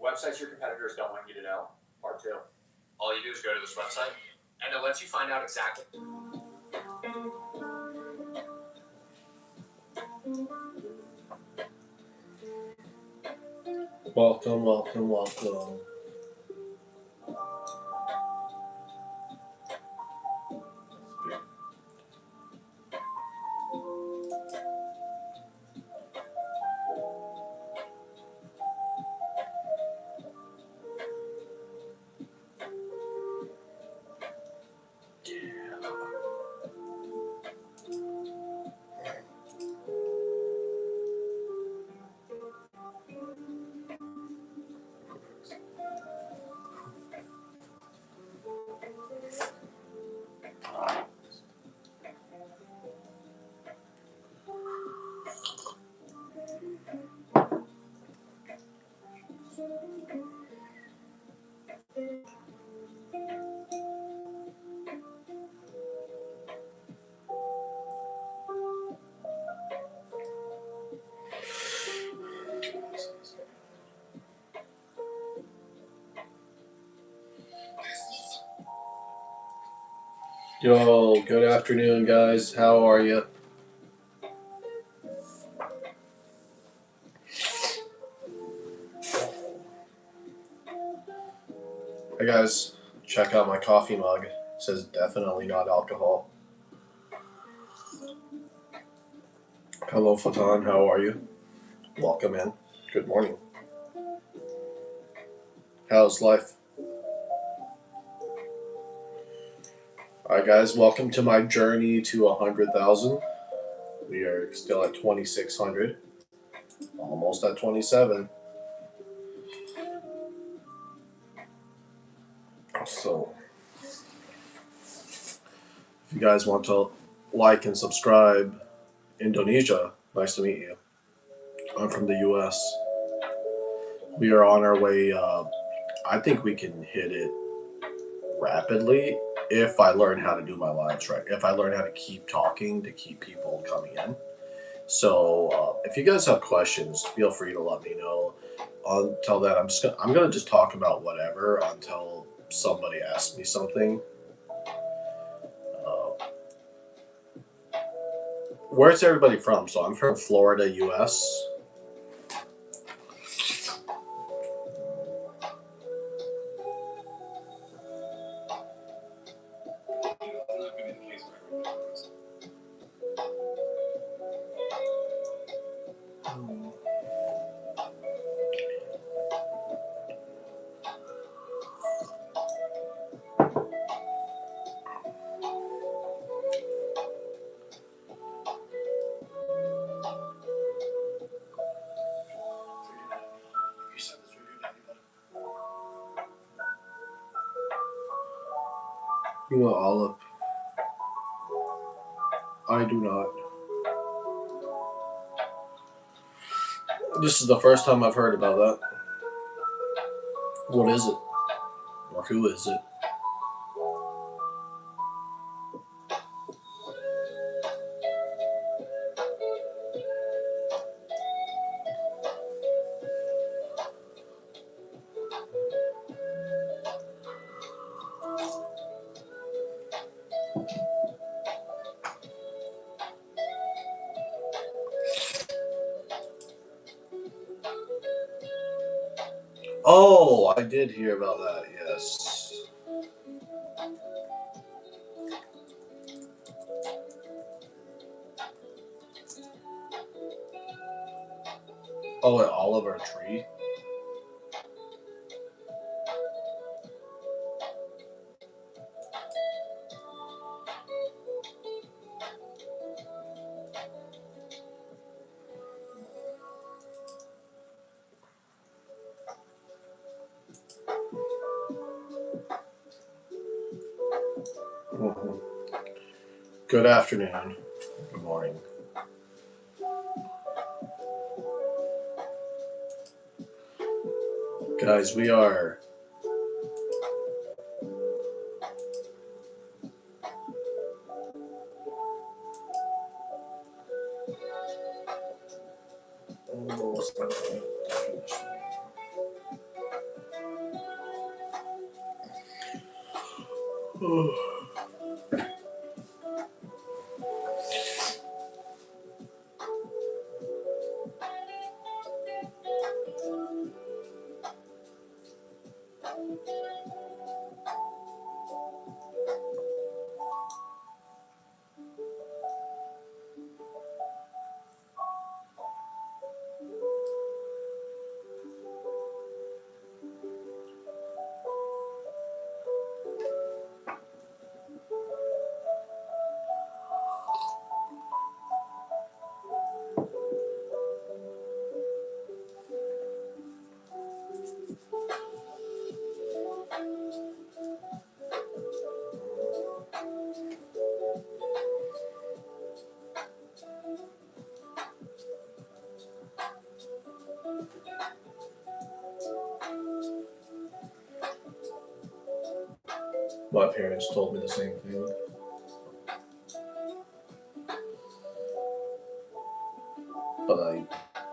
Websites your competitors don't want you to know. Part 2. All you do is go to this website, and it lets you find out exactly. Welcome, welcome, welcome. Yo, good afternoon, guys. How are you? Hey, guys. Check out my coffee mug. It says definitely not alcohol. Hello, Fatan. How are you? Welcome in. Good morning. How's life? Alright, guys. Welcome to my journey to 100,000. We are still at 2,600. Almost at 27. So, if you guys want to like and subscribe, Indonesia, nice to meet you. I'm from the US. We are on our way. I think we can hit it rapidly if I learn how to do my lives right. If I learn how to keep talking to keep people coming in. So if you guys have questions, feel free to let me know. Until then, I'm gonna just talk about whatever until somebody asks me something. Where's everybody from? So I'm from Florida, US. You know Olive. I do not. This is the first time I've heard about that. What is it? Or who is it? Oh, I did hear about that, yes. Oh, at Oliver Tree? Mm-hmm. Good afternoon. Good morning. Guys, we are Almost done. My parents told me the same thing. But I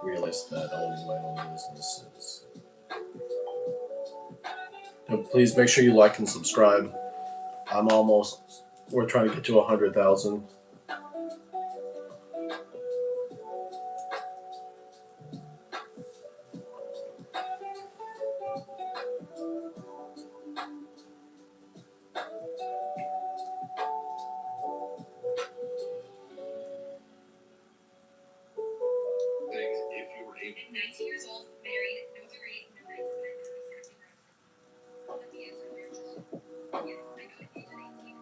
realized that owning my own business is. And please make sure you like and subscribe. We're trying to get to 100,000. If you were 19 years old, married, no degree, no race, let me answer your question. Yes, I got engaged at 18 and married at 19.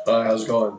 Hi, how's it going?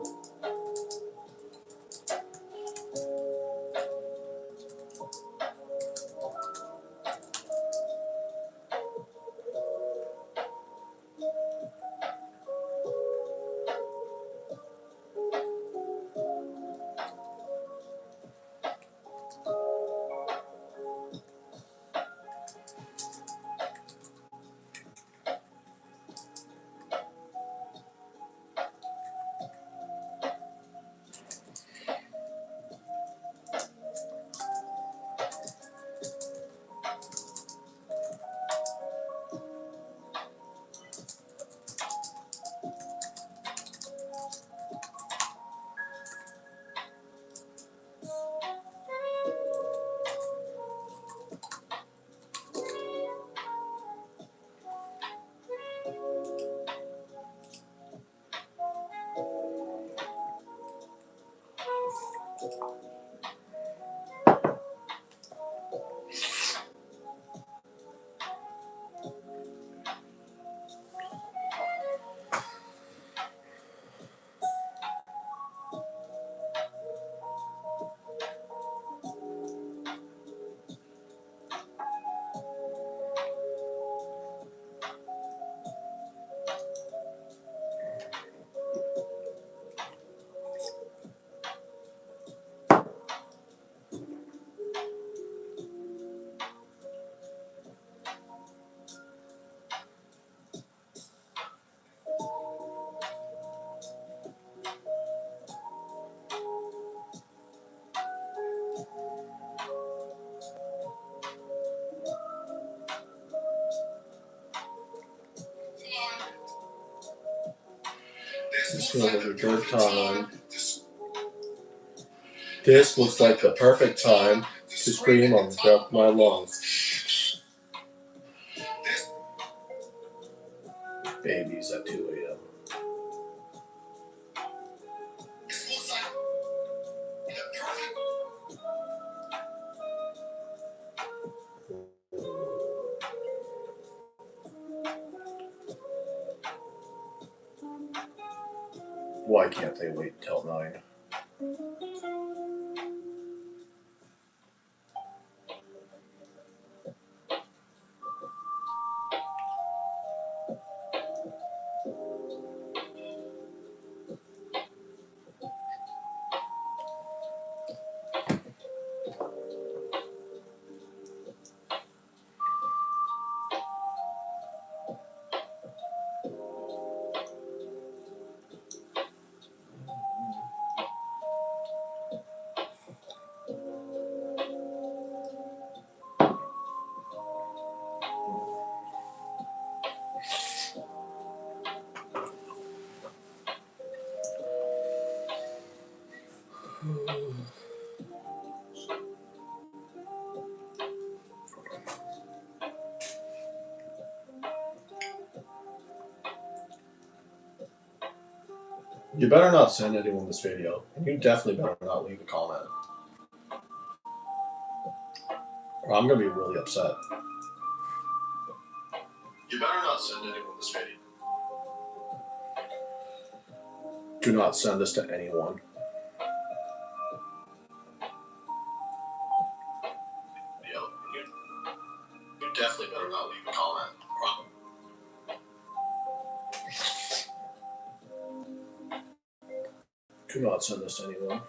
This feels like a good time. This looks like the perfect time to scream on the top of my lungs. Babies at 2 a.m. Why can't they wait till 9? You better not send anyone this video, and you definitely better not leave a comment, or I'm gonna be really upset. You better not send anyone this video. Do not send this to anyone. You definitely better not leave a comment. Do not send this to anyone.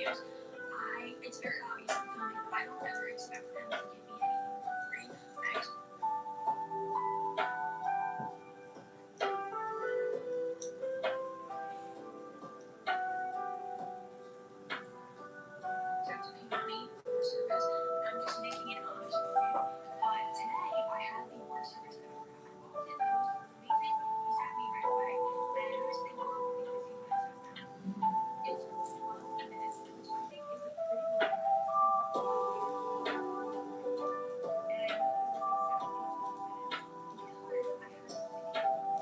Yes. It's very obvious to me that I don't ever expect them to give me anything for free. I actually have to pay money for service, and I'm just making it honest with you. Today, I had the worst service ever. I walked in, the host was amazing. He sat me right away, and I was thinking of working with you guys right now. It's 12 minutes, which I think is a pretty long amount of time. And I know it was exactly 12 minutes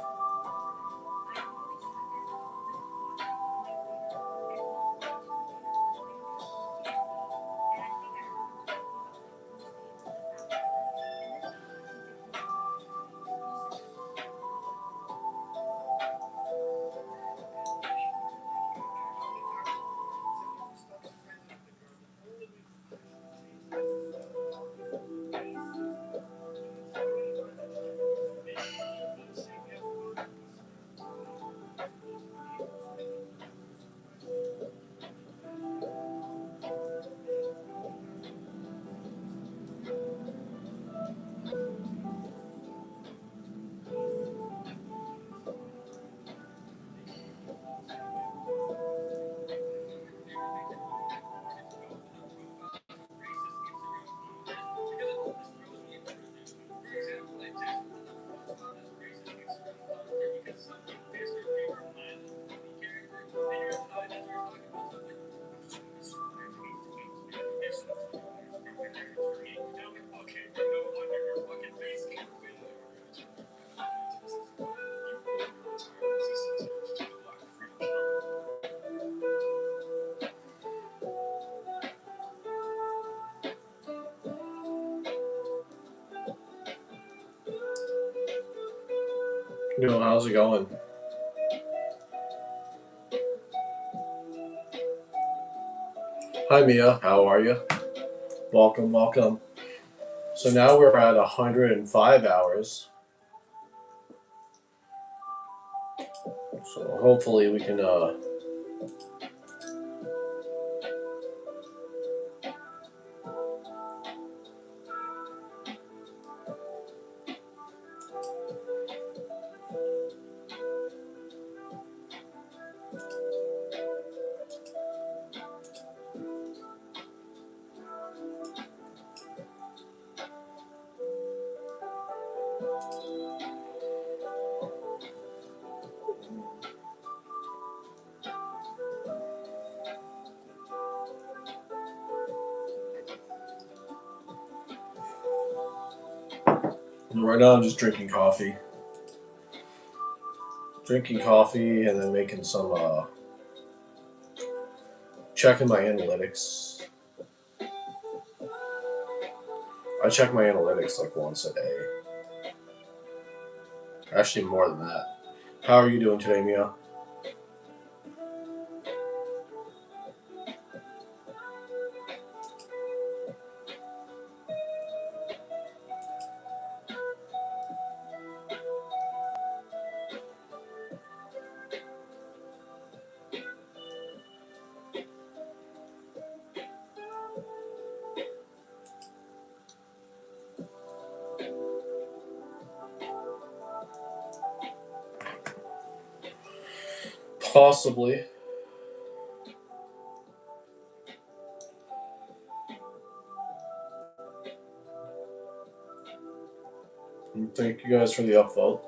because I had to pay. I literally sat there for 12 minutes watching my waiter and walking to the waiter telling him how to give me. And I think I heard him talking about like most tables that's out there. And this is what he did for me. He said, Yo, how's it going? Hi Mia, how are you? Welcome, welcome. So now we're at 105 hours. So hopefully we can right now I'm just drinking coffee. Drinking coffee and then making some checking my analytics. I check my analytics like once a day. Actually more than that. How are you doing today, Mia? Possibly. And thank you guys for the upvote.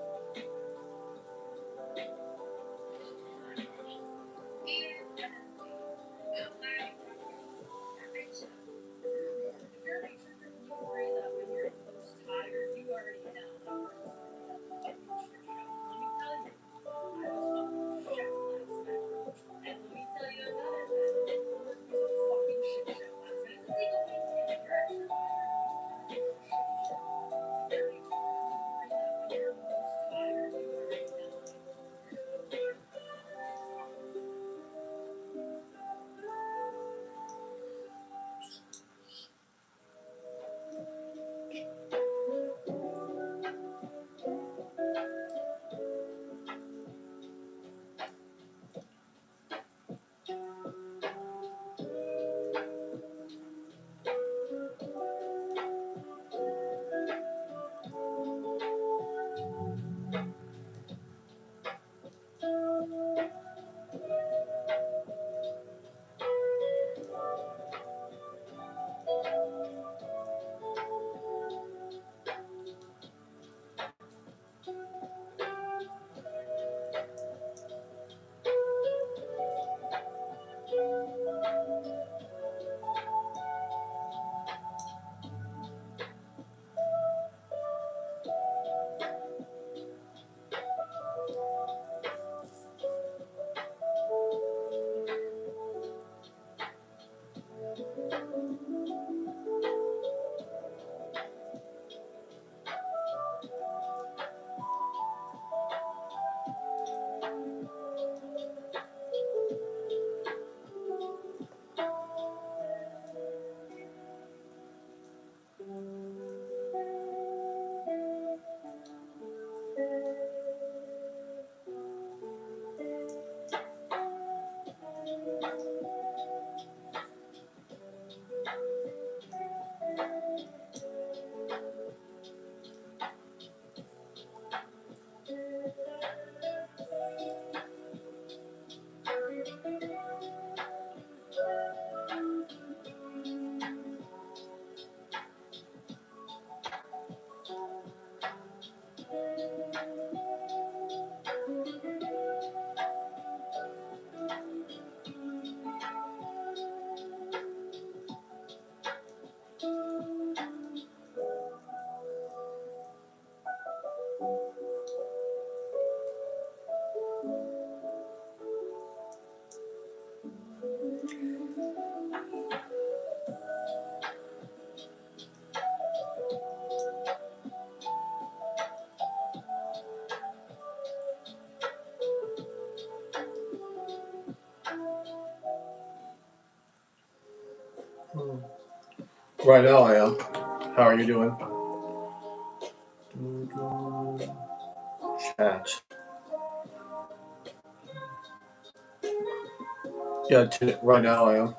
Right now I am. How are you doing? Chat. Yeah, right now I am.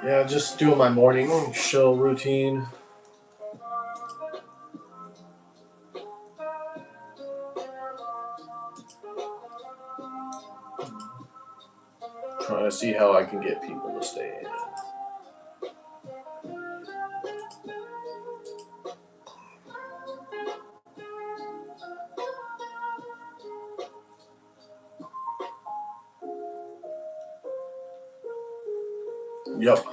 Yeah, just doing my morning show routine. Trying to see how I can get people to stay in. Yep.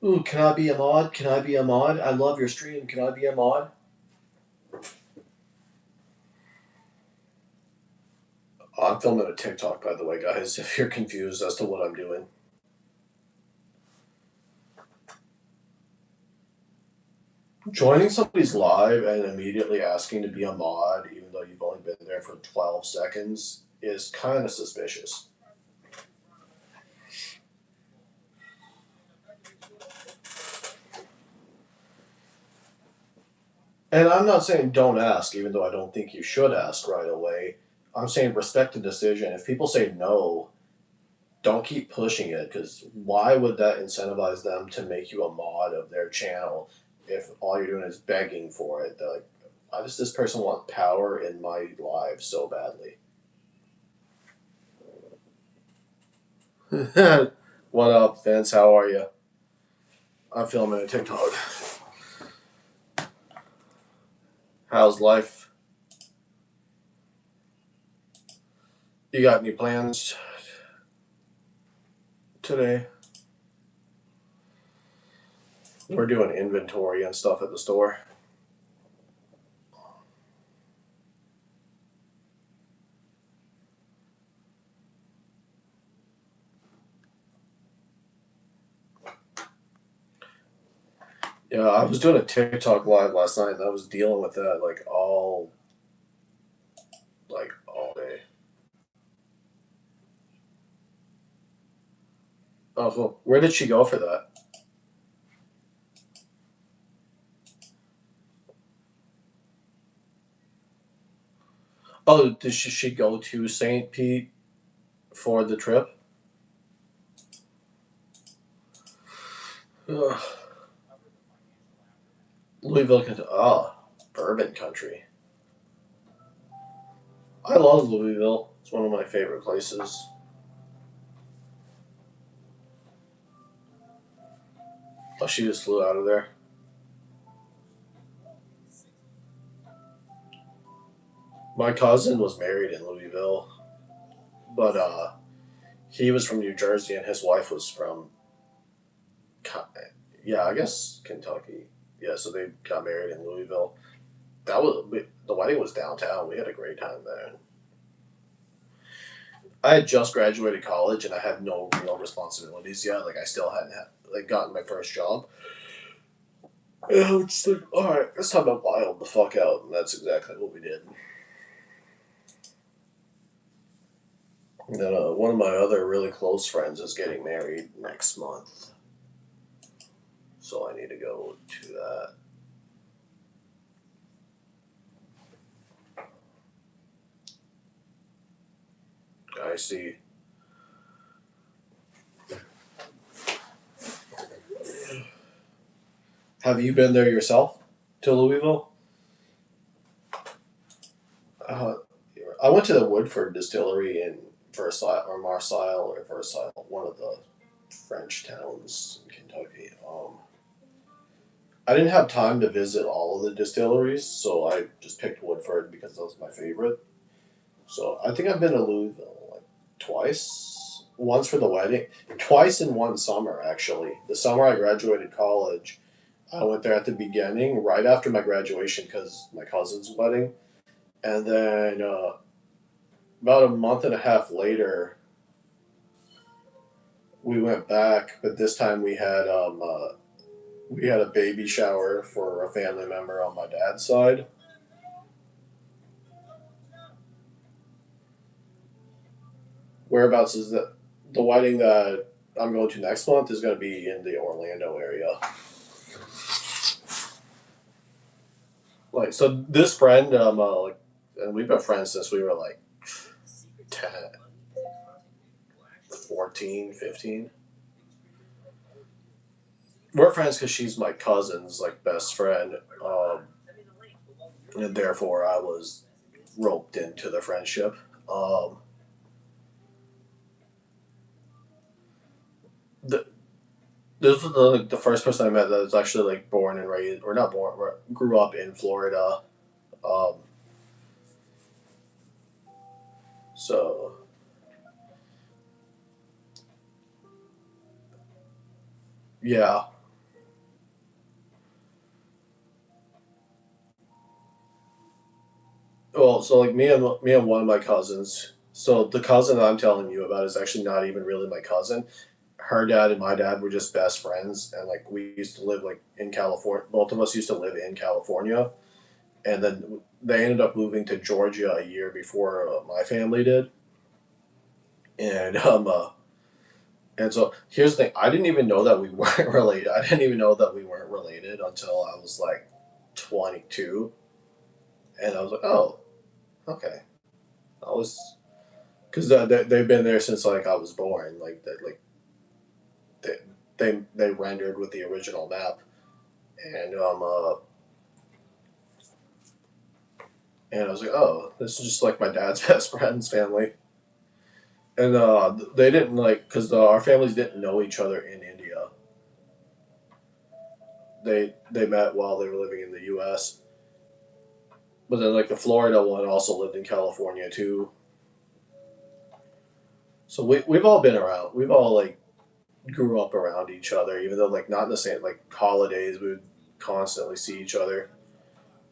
Ooh, can I be a mod? Can I be a mod? I love your stream. Can I be a mod? I'm filming a TikTok, by the way, guys, if you're confused as to what I'm doing. Joining somebody's live and immediately asking to be a mod, even though you've only been there for 12 seconds, is kind of suspicious. And I'm not saying don't ask, even though I don't think you should ask right away. I'm saying respect the decision. If people say no, don't keep pushing it, because why would that incentivize them to make you a mod of their channel if all you're doing is begging for it? They're like, why does this person want power in my life so badly? What up, Vince? How are you? I'm filming a TikTok. How's life? You got any plans today? We're doing inventory and stuff at the store. Yeah, I was doing a TikTok live last night, and I was dealing with that all day. Oh, well, where did she go for that? Oh, did she go to St. Pete for the trip? Ugh. Louisville, Kentucky. Ah, bourbon country. I love Louisville. It's one of my favorite places. Oh, she just flew out of there. My cousin was married in Louisville, but he was from New Jersey and his wife was from, yeah, I guess Kentucky. Yeah, so they got married in Louisville. The wedding was downtown. We had a great time there. I had just graduated college and I had no real responsibilities yet. Like I still hadn't gotten my first job. And I was just like, all right, it's time to wild the fuck out, and that's exactly what we did. And then one of my other really close friends is getting married next month, so I need to go to that. I see. Have you been there yourself to Louisville? Uh, I went to the Woodford Distillery in Versailles or Marseille or Versailles, one of the French towns in Kentucky. I didn't have time to visit all of the distilleries, so I just picked Woodford because that was my favorite. So I think I've been to Louisville like twice. Once for the wedding, twice in one summer actually. The summer I graduated college, I went there at the beginning, right after my graduation, because my cousin's wedding, and then about a month and a half later, we went back, but this time we had a baby shower for a family member on my dad's side. Whereabouts is the wedding that I'm going to next month is going to be in the Orlando area. Like so, this friend, and we've been friends since we were like 10, 14, 15. We're friends because she's my cousin's like best friend, and therefore I was roped into the friendship. Um, the, this was the first person I met that was actually like born and raised, or not born, grew up in Florida. Um, so yeah, well, so like me and one of my cousins. So the cousin that I'm telling you about is actually not even really my cousin. Her dad and my dad were just best friends, and like we used to live like in California. Both of us used to live in California, and then they ended up moving to Georgia a year before my family did. And and so here's the thing: I didn't even know that we weren't related. I didn't even know that we weren't related until I was like 22, and I was like, oh, okay. I was because they've been there since like I was born. Like that, like they, they rendered with the original map, and and I was like, oh, this is just like my dad's best friend's family, and they didn't like because our families didn't know each other in India. They met while they were living in the U.S. But then like the Florida one also lived in California too. So we've all been around. We've all like grew up around each other, even though like not in the same like holidays. We would constantly see each other.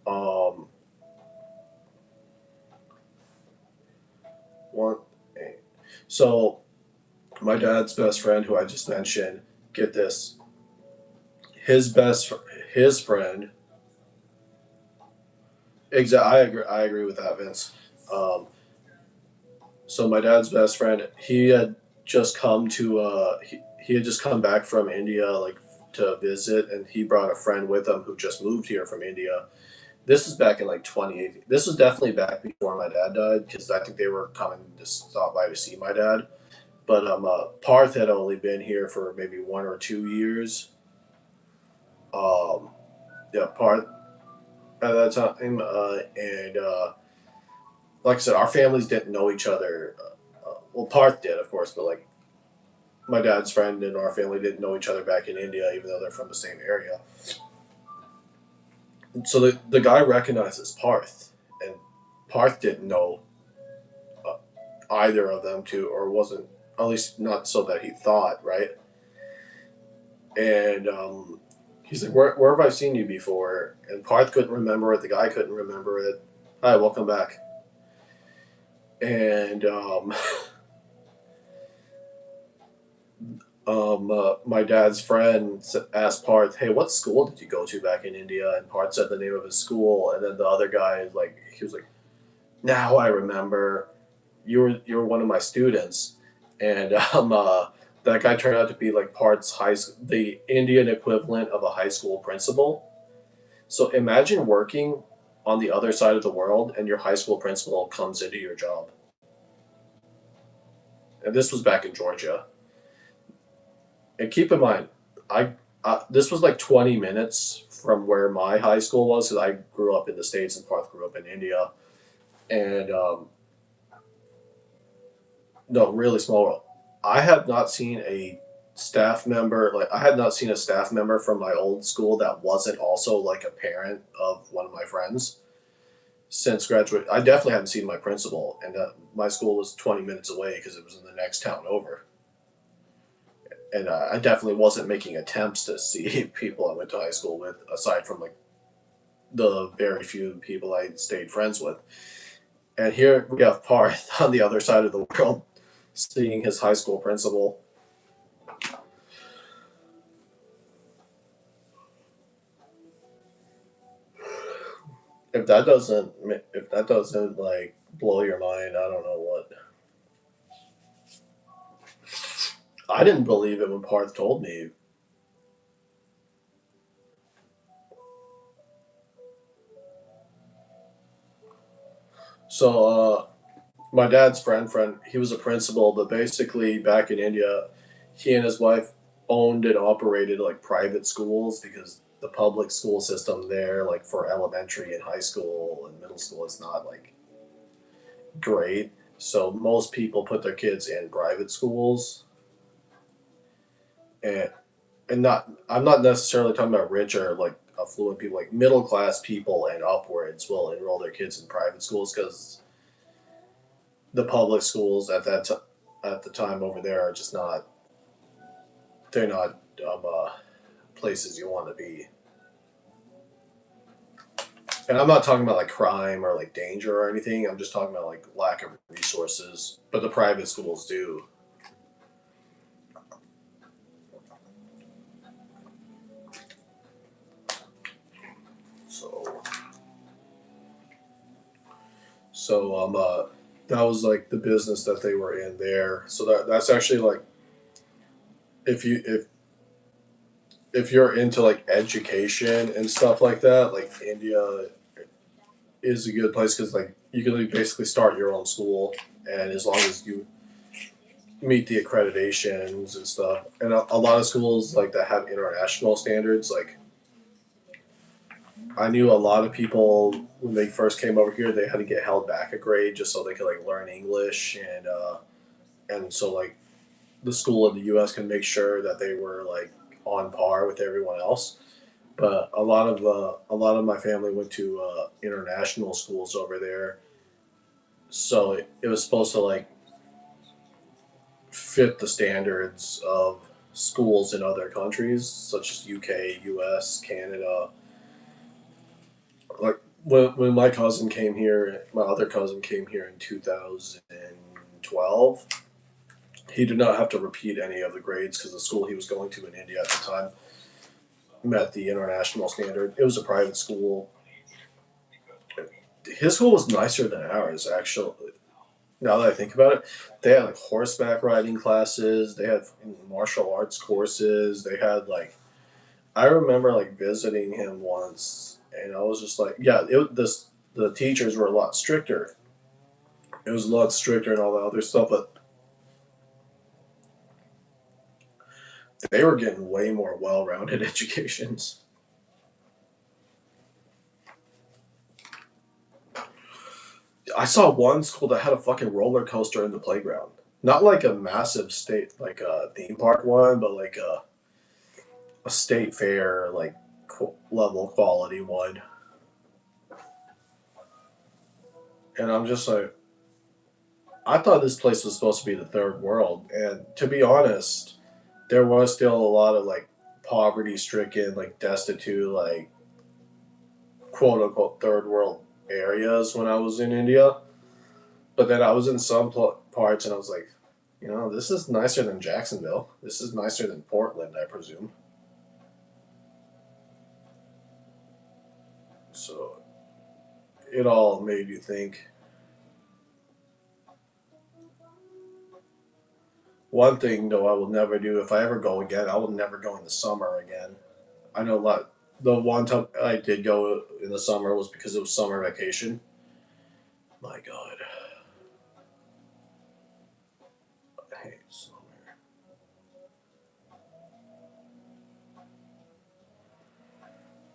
Um, one, so my dad's best friend, who I just mentioned, get this, his best his friend. Exactly, I agree with that, Vince. Um, so my dad's best friend, he had just come to he had just come back from India like to visit, and he brought a friend with him who just moved here from India. This is back in like 2018. This was definitely back before my dad died because I think they were coming to stop by to see my dad. But Parth had only been here for maybe 1 or 2 years. Um, yeah, Parth at that time, and like I said, our families didn't know each other. Well, Parth did, of course, but like my dad's friend and our family didn't know each other back in India, even though they're from the same area. So the guy recognizes Parth, and Parth didn't know uh, either of them too, or wasn't at least not so that he thought, right? And he's like, where have I seen you before? And Parth couldn't remember it. The guy couldn't remember it. Hi, welcome back. And my dad's friend asked Parth, "Hey, what school did you go to back in India?" And Parth said the name of his school, and then the other guy, like, he was like, "Now I remember, you were one of my students," and that guy turned out to be like Parth's the Indian equivalent of a high school principal. So imagine working on the other side of the world, and your high school principal comes into your job. And this was back in Georgia. And keep in mind, I this was like 20 minutes from where my high school was because I grew up in the States and Parth grew up in India. And no, really small world. I have not seen a staff member, like, I had not seen a staff member from my old school that wasn't also like a parent of one of my friends since graduate. I definitely hadn't seen my principal, and my school was 20 minutes away because it was in the next town over. And I definitely wasn't making attempts to see people I went to high school with, aside from like the very few people I stayed friends with. And here we have Parth on the other side of the world, seeing his high school principal. If that doesn't like blow your mind, I don't know what. I didn't believe it when Parth told me. So my dad's friend, he was a principal, but basically back in India, he and his wife owned and operated like private schools because the public school system there, like for elementary and high school and middle school, is not like great. So most people put their kids in private schools, and not I'm not necessarily talking about rich or like affluent people, like middle class people and upwards will enroll their kids in private schools because the public schools at the time over there are just not they're not places you want to be. And I'm not talking about like crime or like danger or anything. I'm just talking about like lack of resources. But the private schools do. So so that was like the business that they were in there. So that's actually like if you if you're into like education and stuff like that, like India is a good place because like you can like, basically start your own school, and as long as you meet the accreditations and stuff, and a lot of schools like that have international standards. Like I knew a lot of people when they first came over here, they had to get held back a grade just so they could like learn English, and so like the school in the U.S. can make sure that they were like on par with everyone else. But a lot of my family went to international schools over there, so it was supposed to like fit the standards of schools in other countries such as UK, US, Canada. Like when my cousin came here, my other cousin came here in 2012. He did not have to repeat any of the grades because the school he was going to in India at the time met the international standard. It was a private school. His school was nicer than ours, actually. Now that I think about it, they had like horseback riding classes. They had martial arts courses. They had like I remember like visiting him once, and I was just like, yeah, the teachers were a lot stricter. It was a lot stricter and all that other stuff, but they were getting way more well-rounded educations. I saw one school that had a fucking roller coaster in the playground. Not like a massive state, like a theme park one, but like a state fair, like level quality one. And I'm just like, I thought this place was supposed to be the third world. And to be honest, there was still a lot of like poverty stricken, like destitute, like quote unquote third world areas when I was in India. But then I was in some parts and I was like, you know, this is nicer than Jacksonville. This is nicer than Portland, I presume. So it all made you think. One thing though, I will never do if I ever go again. I will never go in the summer again. I know a lot. The one time I did go in the summer was because it was summer vacation. My God, I hate summer.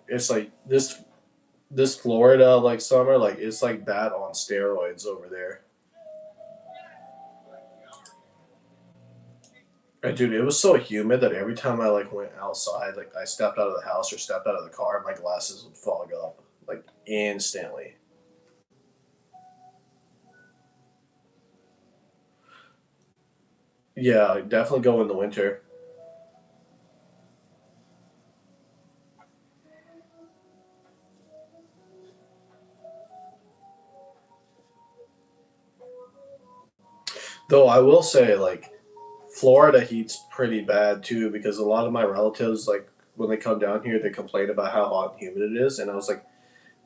It's like this Florida like summer, like it's like that on steroids over there. And dude, it was so humid that every time I like went outside, like I stepped out of the house or stepped out of the car, my glasses would fog up like instantly. Yeah, definitely go in the winter. Though I will say, like Florida heat's pretty bad too because a lot of my relatives, like when they come down here, they complain about how hot and humid it is, and I was like,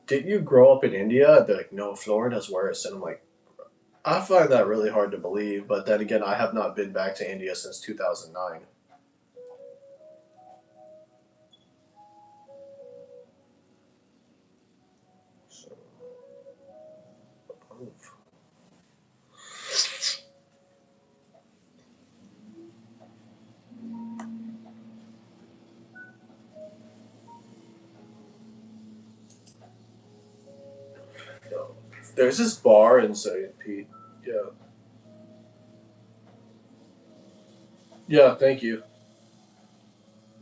"Didn't you grow up in India?" They're like, "No, Florida's worse," and I'm like, I find that really hard to believe. But then again, I have not been back to India since 2009. So, there's this bar in St. Pete. Yeah. Yeah, thank you.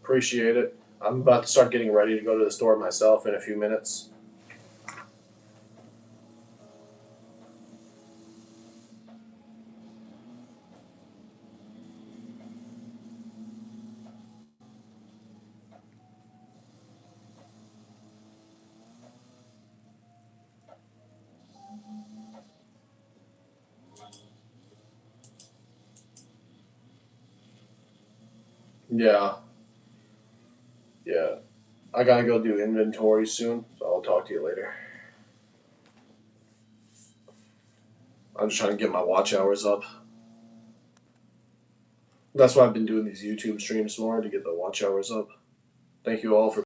Appreciate it. I'm about to start getting ready to go to the store myself in a few minutes. Yeah, yeah. I gotta go do inventory soon, so I'll talk to you later. I'm just trying to get my watch hours up. That's why I've been doing these YouTube streams more to get the watch hours up. Thank you all for